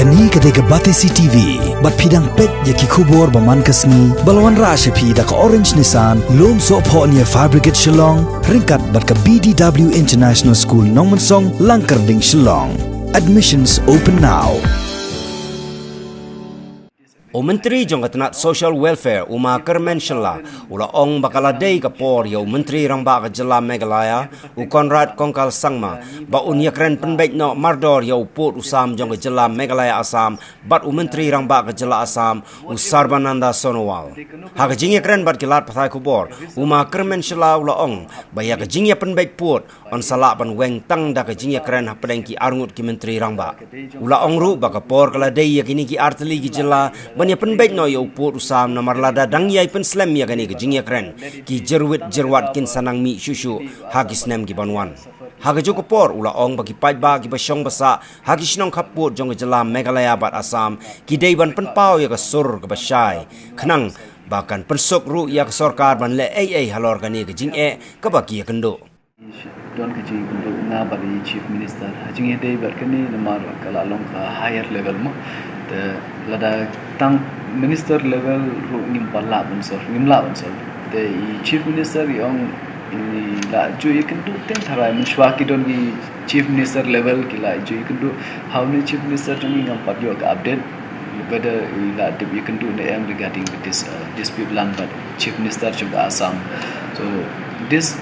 Kani kadega Batesi TV, bat pidang pet yaki kubor baman kasni, balawan rasha pi da ka Orange Nissan, lom so po niya Fabricate Shillong, ringkat bat ka BDW International School Nongmansong, Langkarding Shillong. Admissions open now. O Menteri Jongkatnat Social Welfare Uma Kermen Shalla ula ong bakaladei ka por yo Menteri Rangba ka Jela Meghalaya u Conrad Kongkal Sangma ba un yakren penbek no mardor yo put usam jong ka Jela Meghalaya Assam bat u Menteri Rangba ka Jela Assam u Sarbananda Sonowal ha ka jing yakren bat kilat pathai kubor Uma Kermen Shalla ula ong ba ya ka jing ya penbek put on salak ban weng tang da ka jing yakren ha pedeng ki arngut ki Menteri Rangba ula ong ru ba ka por kaladei yakini ki arteli ki Jela banya penbaik no yo put usam na marlada dang yai pen slam ya gani ke jingya kren ki jerwit jerwat kin sanang mi shushu hagis nem ki banwan haga joko por ula ong bagi pai ba ki basong basa hagis nong kaput jong Jela Meghalaya bat Assam ki deiban pen pau ya ka sur ke basai khnang bahkan pensok ru ya ke sarkar ban le ai halor gani ke jing ke bagi ya kendo don ke jing kendo nga bagi chief minister hajing dei bar kani namar kala long ka higher level mo the lada tang minister level ru ngim pala bansor the chief minister yong la jo ikendu ten tharai mishwa ki don ki chief minister level ki la jo ikendu how ni chief minister tani ngam pat yo ka update whether la de ikendu the am regarding with this dispute land but chief minister juga Assam so this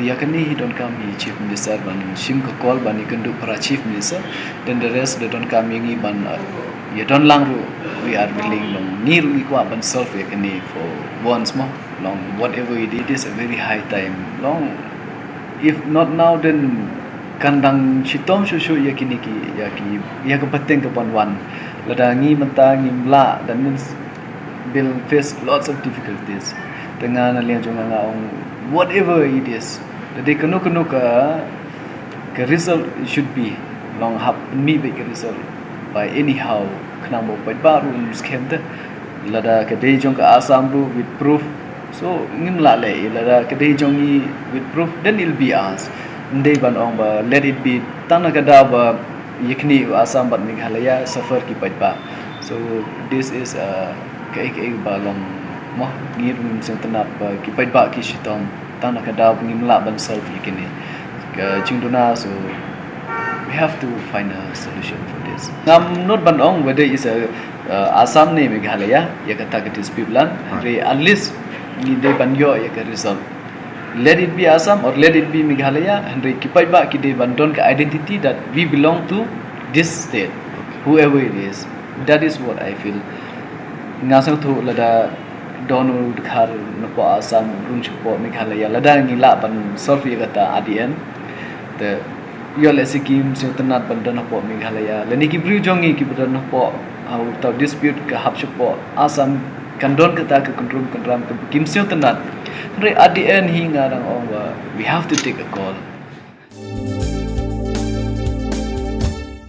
yakani he don't come he chief minister ban shim ka call ban ikendu para chief minister then the rest they don't come yangi ban you don't lang we are willing long nir ni ko ban solve yakani for once more long whatever it is a very high time long if not now then kandang chitom shushu yakini ki ya ka pateng ka ban one ladangi mata ngimla that means they'll face lots of difficulties dengan alian jonga ngaong whatever it is they kanu ka result should be long hap me big result by anyhow knamo pai baru scam te lada ka dei jong ka Assam ru with proof so ngim la le lada ka dei jong ni with proof then it'll be us ndei ban ong ba let it be tana ka da ba yakni Assam bat Meghalaya suffer ki pai ba so this is ka ba long mo ngir sing tanap ki pai ba ki shitom tana ka da ngim la ban self yakini ka chingduna so we have to find a solution for this. Ngam not bandong whether is a Assam ne Meghalaya ya kata ke dispute land at least ni de banyo ya ke result. Let it be Assam or let it be Meghalaya and kipai ba ki de bandon ka identity that we belong to this state whoever it is. That is what I feel. Ngasang tu lada donu khar no Assam run support Meghalaya lada ngila ban solve ya kata at the end the yo le sikim se tanat bandan po Meghalaya leni ki bru jongi ki bandan po au ta dispute ka hap po Assam kandon kata ka control kandram ka kim se tanat at the end hi ngarang we have to take a call.